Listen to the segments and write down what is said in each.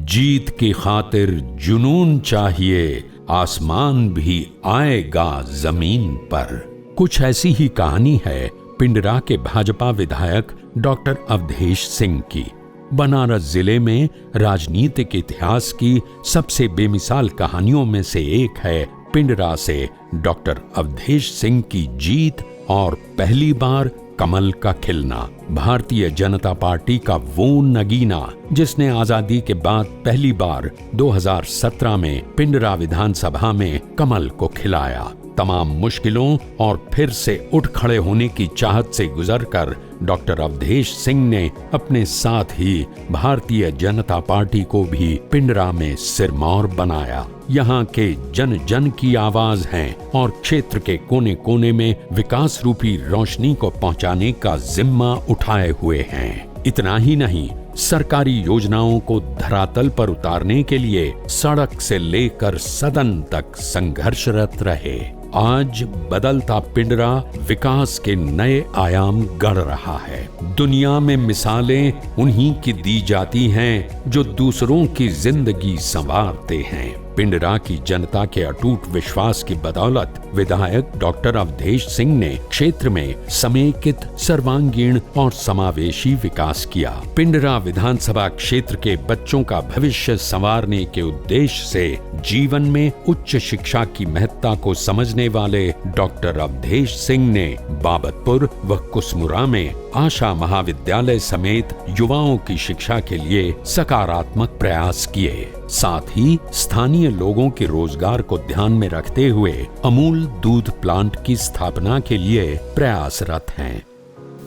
जीत की खातिर जुनून चाहिए, आसमान भी आएगा जमीन पर। कुछ ऐसी ही कहानी है पिंडरा के भाजपा विधायक डॉक्टर अवधेश सिंह की। बनारस जिले में राजनीतिक इतिहास की सबसे बेमिसाल कहानियों में से एक है पिंडरा से डॉक्टर अवधेश सिंह की जीत और पहली बार कमल का खिलना। भारतीय जनता पार्टी का वो नगीना जिसने आजादी के बाद पहली बार 2017 में पिंडरा विधानसभा में कमल को खिलाया। तमाम मुश्किलों और फिर से उठ खड़े होने की चाहत से गुजरकर डॉक्टर अवधेश सिंह ने अपने साथ ही भारतीय जनता पार्टी को भी पिंडरा में सिरमौर बनाया। यहाँ के जन जन की आवाज है और क्षेत्र के कोने कोने में विकास रूपी रोशनी को पहुँचाने का जिम्मा उठाए हुए हैं। इतना ही नहीं, सरकारी योजनाओं को धरातल पर उतारने के लिए सड़क से लेकर सदन तक संघर्षरत रहे। आज बदलता पिंडरा विकास के नए आयाम गढ़ रहा है। दुनिया में मिसालें उन्हीं की दी जाती हैं जो दूसरों की जिंदगी संवारते हैं। पिंडरा की जनता के अटूट विश्वास की बदौलत विधायक डॉक्टर अवधेश सिंह ने क्षेत्र में समेकित, सर्वांगीण और समावेशी विकास किया। पिंडरा विधानसभा क्षेत्र के बच्चों का भविष्य संवारने के उद्देश्य से जीवन में उच्च शिक्षा की महत्ता को समझने वाले डॉक्टर अवधेश सिंह ने बाबतपुर व कुसमुरा में आशा महाविद्यालय समेत युवाओं की शिक्षा के लिए सकारात्मक प्रयास किए। साथ ही स्थानीय लोगों के रोजगार को ध्यान में रखते हुए अमूल दूध प्लांट की स्थापना के लिए प्रयासरत हैं।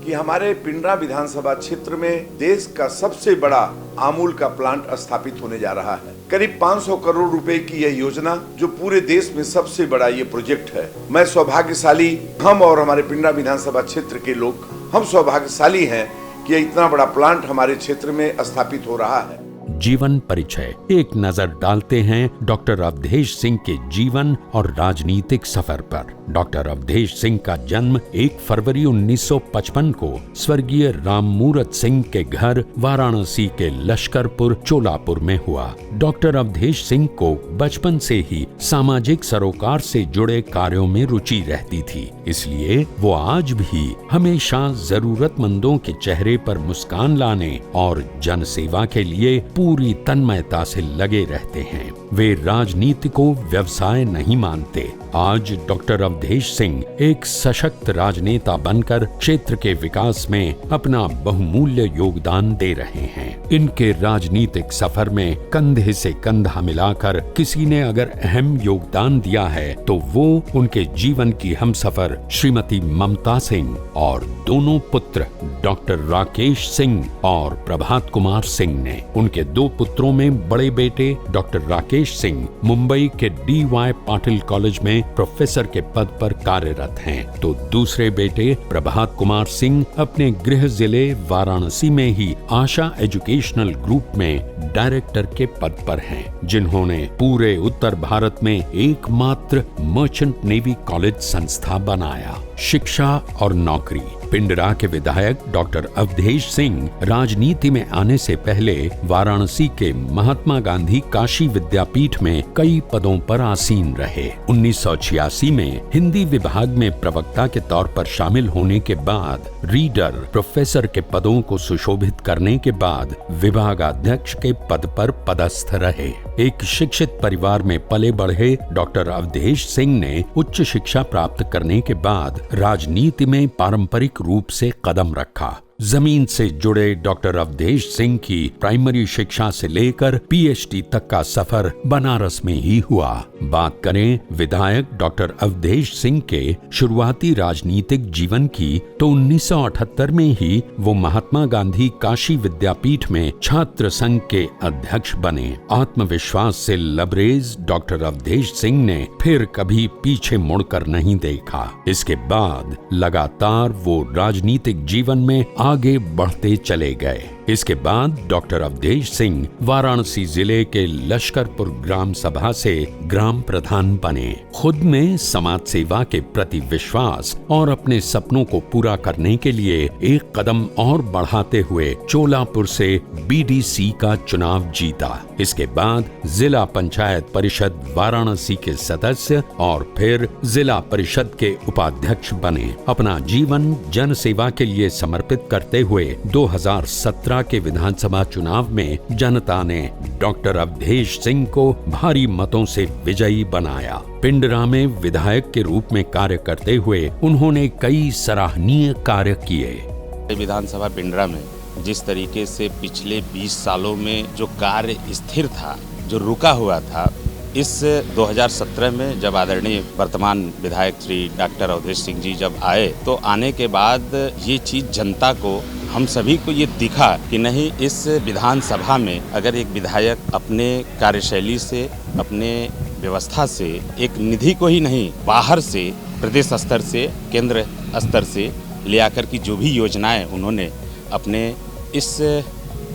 कि हमारे पिंडरा विधानसभा क्षेत्र में देश का सबसे बड़ा अमूल का प्लांट स्थापित होने जा रहा है। करीब 500 करोड़ रुपए की यह योजना जो पूरे देश में सबसे बड़ा ये प्रोजेक्ट है। मैं सौभाग्यशाली, हम और हमारे पिंडरा विधानसभा क्षेत्र के लोग हम सौभाग्यशाली हैं कि इतना बड़ा प्लांट हमारे क्षेत्र में स्थापित हो रहा है। जीवन परिचय, एक नजर डालते हैं डॉक्टर अवधेश सिंह के जीवन और राजनीतिक सफर पर। डॉक्टर अवधेश सिंह का जन्म 1 फरवरी 1955 को स्वर्गीय राममूरत सिंह के घर वाराणसी के लश्करपुर चोलापुर में हुआ। डॉक्टर अवधेश सिंह को बचपन से ही सामाजिक सरोकार से जुड़े कार्यों में रुचि रहती थी, इसलिए वो आज भी हमेशा जरूरतमंदों के चेहरे पर मुस्कान लाने और जनसेवा के लिए पूरी तन्मयता से लगे रहते हैं। वे राजनीति को व्यवसाय नहीं मानते। आज डॉक्टर अवधेश सिंह एक सशक्त राजनेता बनकर क्षेत्र के विकास में अपना बहुमूल्य योगदान दे रहे हैं। इनके राजनीतिक सफर में कंधे से कंधा मिलाकर किसी ने अगर अहम योगदान दिया है तो वो उनके जीवन की हमसफर श्रीमती ममता सिंह और दोनों पुत्र डॉक्टर राकेश सिंह और प्रभात कुमार सिंह ने। उनके 2 पुत्रों में बड़े बेटे डॉक्टर राकेश सिंह मुंबई के DY पाटिल कॉलेज में प्रोफेसर के पद पर कार्यरत हैं, तो दूसरे बेटे प्रभात कुमार सिंह अपने गृह जिले वाराणसी में ही आशा एजुकेशनल ग्रुप में डायरेक्टर के पद पर हैं, जिन्होंने पूरे उत्तर भारत में एकमात्र मर्चेंट नेवी कॉलेज संस्था बनाया। शिक्षा और नौकरी। पिंडरा के विधायक डॉक्टर अवधेश सिंह राजनीति में आने से पहले वाराणसी के महात्मा गांधी काशी विद्यापीठ में कई पदों पर आसीन रहे। 1986 में हिंदी विभाग में प्रवक्ता के तौर पर शामिल होने के बाद रीडर, प्रोफेसर के पदों को सुशोभित करने के बाद विभागाध्यक्ष के पद पर पदस्थ रहे। एक शिक्षित परिवार में पले बढ़े डॉक्टर अवधेश सिंह ने उच्च शिक्षा प्राप्त करने के बाद राजनीति में पारंपरिक रूप से कदम रखा। जमीन से जुड़े डॉक्टर अवधेश सिंह की प्राइमरी शिक्षा से लेकर PhD तक का सफर बनारस में ही हुआ। बात करें विधायक डॉक्टर अवधेश सिंह के शुरुआती राजनीतिक जीवन की तो 1978 में ही वो महात्मा गांधी काशी विद्यापीठ में छात्र संघ के अध्यक्ष बने। आत्मविश्वास से लबरेज डॉक्टर अवधेश सिंह ने फिर कभी पीछे मुड़कर नहीं देखा। इसके बाद लगातार वो राजनीतिक जीवन में आगे बढ़ते चले गए। इसके बाद डॉक्टर अवधेश सिंह वाराणसी जिले के लश्करपुर ग्राम सभा से ग्राम प्रधान बने। खुद में समाज सेवा के प्रति विश्वास और अपने सपनों को पूरा करने के लिए एक कदम और बढ़ाते हुए चोलापुर से बीडीसी का चुनाव जीता। इसके बाद जिला पंचायत परिषद वाराणसी के सदस्य और फिर जिला परिषद के उपाध्यक्ष बने। अपना जीवन जन सेवा के लिए समर्पित करते हुए 2017 के विधानसभा चुनाव में जनता ने डॉक्टर अवधेश सिंह को भारी मतों से विजयी बनाया। पिंडरा में विधायक के रूप में कार्य करते हुए उन्होंने कई सराहनीय कार्य किए। विधानसभा पिंडरा में जिस तरीके से पिछले 20 सालों में जो कार्य स्थिर था, जो रुका हुआ था, इस 2017 में जब आदरणीय वर्तमान विधायक श्री डॉक्टर अवधेश सिंह जी जब आए, तो आने के बाद ये चीज़ जनता को, हम सभी को ये दिखा कि नहीं, इस विधानसभा में अगर एक विधायक अपने कार्यशैली से, अपने व्यवस्था से एक निधि को ही नहीं, बाहर से प्रदेश स्तर से, केंद्र स्तर से ले आकर की जो भी योजनाएं उन्होंने अपने इस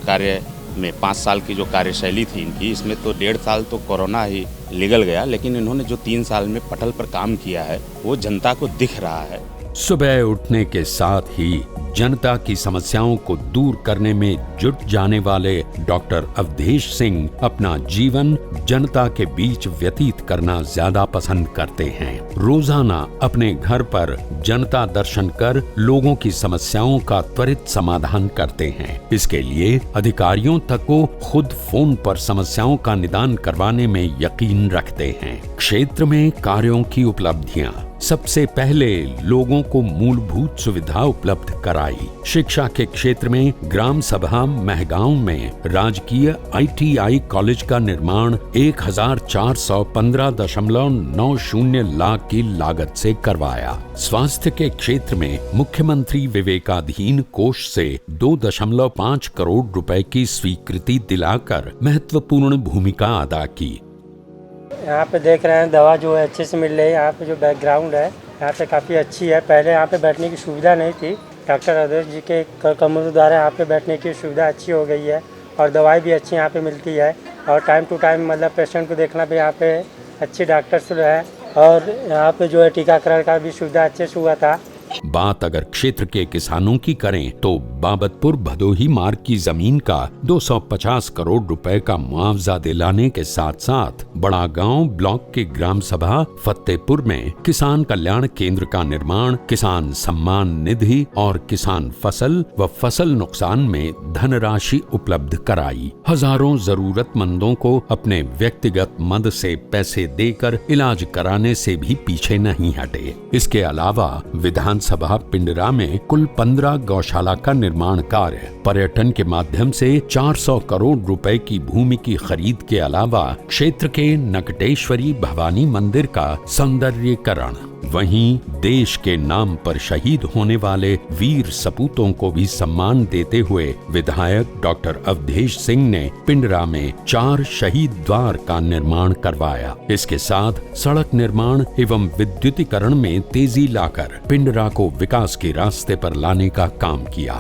कार्य में 5 साल की जो कार्यशैली थी इनकी, इसमें तो 1.5 साल तो कोरोना ही निगल गया, लेकिन इन्होंने जो 3 साल में पटल पर काम किया है वो जनता को दिख रहा है। सुबह उठने के साथ ही जनता की समस्याओं को दूर करने में जुट जाने वाले डॉक्टर अवधेश सिंह अपना जीवन जनता के बीच व्यतीत करना ज्यादा पसंद करते हैं। रोजाना अपने घर पर जनता दर्शन कर लोगों की समस्याओं का त्वरित समाधान करते हैं। इसके लिए अधिकारियों तक को खुद फोन पर समस्याओं का निदान करवाने में यकीन रखते हैं। क्षेत्र में कार्यों की उपलब्धियां: सबसे पहले लोगों को मूलभूत सुविधा उपलब्ध कराई। शिक्षा के क्षेत्र में ग्राम सभा महगांव में राजकीय ITI कॉलेज का निर्माण 1415.90 लाख की लागत से करवाया। स्वास्थ्य के क्षेत्र में मुख्यमंत्री विवेकाधीन कोष से 2.5 करोड़ रुपए की स्वीकृति दिलाकर महत्वपूर्ण भूमिका अदा की। यहाँ पे देख रहे हैं दवा जो है अच्छे से मिल रही है। यहाँ पे जो बैकग्राउंड है यहाँ पे काफ़ी अच्छी है। पहले यहाँ पे बैठने की सुविधा नहीं थी। डॉक्टर अवधेश जी के कमरों द्वारा यहाँ पे बैठने की सुविधा अच्छी हो गई है और दवाई भी अच्छी यहाँ पे मिलती है और टाइम टू टाइम मतलब पेशेंट को देखना भी यहाँ पे अच्छे डॉक्टर्स है और यहाँ पे जो है टीकाकरण का भी सुविधा अच्छे से हुआ था। बात अगर क्षेत्र के किसानों की करें तो बाबतपुर भदोही मार्ग की जमीन का 250 करोड़ रुपए का मुआवजा दिलाने के साथ साथ बड़ा गांव ब्लॉक के ग्राम सभा फतेहपुर में किसान कल्याण केंद्र का निर्माण, किसान सम्मान निधि और किसान फसल व फसल नुकसान में धनराशि उपलब्ध कराई। हजारों जरूरतमंदों को अपने व्यक्तिगत मद से पैसे देकर इलाज कराने से भी पीछे नहीं हटे। इसके अलावा विधानसभा पिंडरा में कुल 15 गौशाला का निर्माण कार्य, पर्यटन के माध्यम से 400 करोड़ रुपए की भूमि की खरीद के अलावा क्षेत्र के नकटेश्वरी भवानी मंदिर का सौंदर्यीकरण। वहीं देश के नाम पर शहीद होने वाले वीर सपूतों को भी सम्मान देते हुए विधायक डॉक्टर अवधेश सिंह ने पिंडरा में 4 शहीद द्वार का निर्माण करवाया। इसके साथ सड़क निर्माण एवं विद्युतीकरण में तेजी लाकर पिंडरा को विकास के रास्ते पर लाने का काम किया।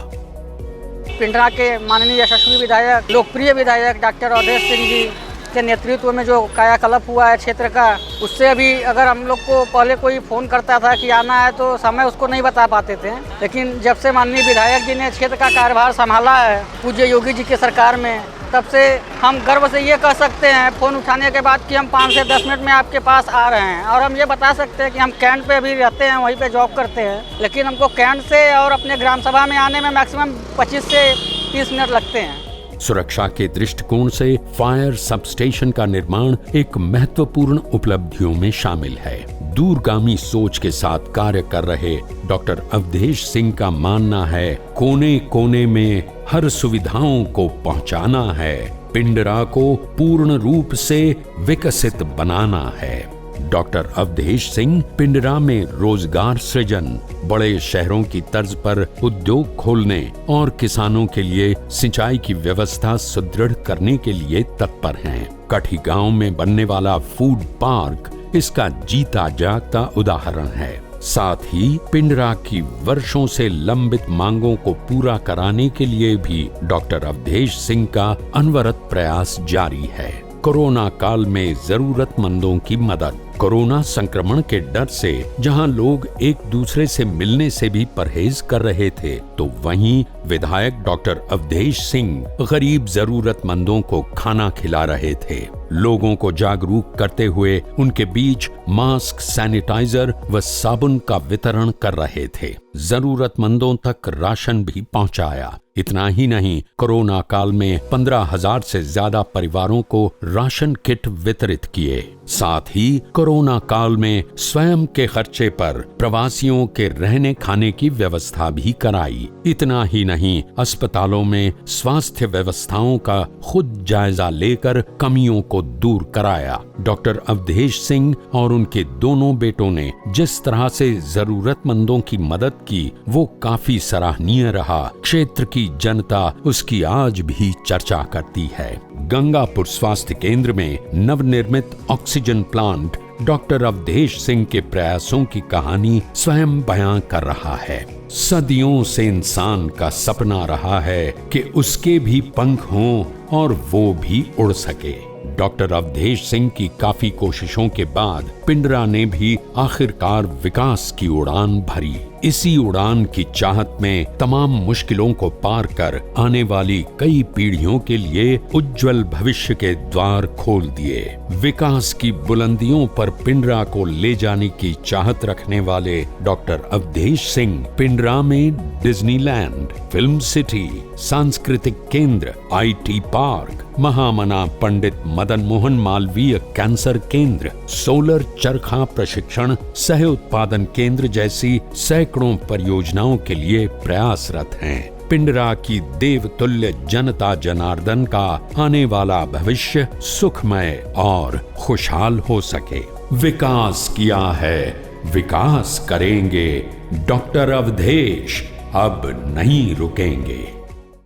पिंडरा के माननीय यशस्वी विधायक, लोकप्रिय विधायक डॉक्टर अवधेश सिंह जी के नेतृत्व में जो कायाकल्प हुआ है क्षेत्र का, उससे अभी अगर हम लोग को पहले कोई फ़ोन करता था कि आना है तो समय उसको नहीं बता पाते थे, लेकिन जब से माननीय विधायक जी ने क्षेत्र का कार्यभार संभाला है पूज्य योगी जी की सरकार में, तब से हम गर्व से ये कह सकते हैं फ़ोन उठाने के बाद कि हम 5 से 10 मिनट में आपके पास आ रहे हैं। और हम ये बता सकते हैं कि हम कैंट पे भी रहते हैं, वहीं पे जॉब करते हैं, लेकिन हमको कैंट से और अपने ग्राम सभा में आने में मैक्सिमम 25 से 30 मिनट लगते हैं। सुरक्षा के दृष्टिकोण से फायर सबस्टेशन का निर्माण एक महत्वपूर्ण उपलब्धियों में शामिल है। दूरगामी सोच के साथ कार्य कर रहे डॉक्टर अवधेश सिंह का मानना है, कोने कोने में हर सुविधाओं को पहुंचाना है, पिंडरा को पूर्ण रूप से विकसित बनाना है। डॉक्टर अवधेश सिंह पिंडरा में रोजगार सृजन, बड़े शहरों की तर्ज पर उद्योग खोलने और किसानों के लिए सिंचाई की व्यवस्था सुदृढ़ करने के लिए तत्पर हैं। कठी गांव में बनने वाला फूड पार्क इसका जीता जागता उदाहरण है। साथ ही पिंडरा की वर्षों से लंबित मांगों को पूरा कराने के लिए भी डॉक्टर अवधेश सिंह का अनवरत प्रयास जारी है। कोरोना काल में जरूरतमंदों की मदद। कोरोना संक्रमण के डर से जहां लोग एक दूसरे से मिलने से भी परहेज कर रहे थे, तो वहीं विधायक डॉक्टर अवधेश सिंह गरीब जरूरतमंदों को खाना खिला रहे थे। लोगों को जागरूक करते हुए उनके बीच मास्क, सैनिटाइजर व साबुन का वितरण कर रहे थे। जरूरतमंदों तक राशन भी पहुंचाया। इतना ही नहीं, कोरोना काल में 15,000 से ज्यादा परिवारों को राशन किट वितरित किए। साथ ही कोरोना काल में स्वयं के खर्चे पर प्रवासियों के रहने खाने की व्यवस्था भी कराई। इतना ही नहीं, अस्पतालों में स्वास्थ्य व्यवस्थाओं का खुद जायजा लेकर कमियों को दूर कराया। डॉक्टर अवधेश सिंह और उनके दोनों बेटों ने जिस तरह से जरूरतमंदों की मदद की, वो काफी सराहनीय रहा। क्षेत्र की जनता उसकी आज भी चर्चा करती है। गंगापुर स्वास्थ्य केंद्र में नवनिर्मित oxygen plant doctor Awadhesh Singh के प्रयासों की कहानी स्वयं बयां कर रहा है। सदियों से इंसान का सपना रहा है कि उसके भी पंख हों और वो भी उड़ सके। डॉक्टर अवधेश सिंह की काफी कोशिशों के बाद पिंडरा ने भी आखिरकार विकास की उड़ान भरी। इसी उड़ान की चाहत में तमाम मुश्किलों को पार कर आने वाली कई पीढ़ियों के लिए उज्जवल भविष्य के द्वार खोल दिए। विकास की बुलंदियों पर पिंडरा को ले जाने की चाहत रखने वाले डॉक्टर अवधेश सिंह पिंडरा में डिज्नीलैंड, फिल्म सिटी, सांस्कृतिक केंद्र, IT park, Mahamana Pandit Madan Mohan Malviya cancer केंद्र, सोलर चरखा प्रशिक्षण सह उत्पादन केंद्र जैसी सैकड़ों परियोजनाओं के लिए प्रयासरत हैं। पिंडरा की देवतुल्य जनता जनार्दन का आने वाला भविष्य सुखमय और खुशहाल हो सके। विकास किया है, विकास करेंगे। डॉक्टर अवधेश अब नहीं रुकेंगे।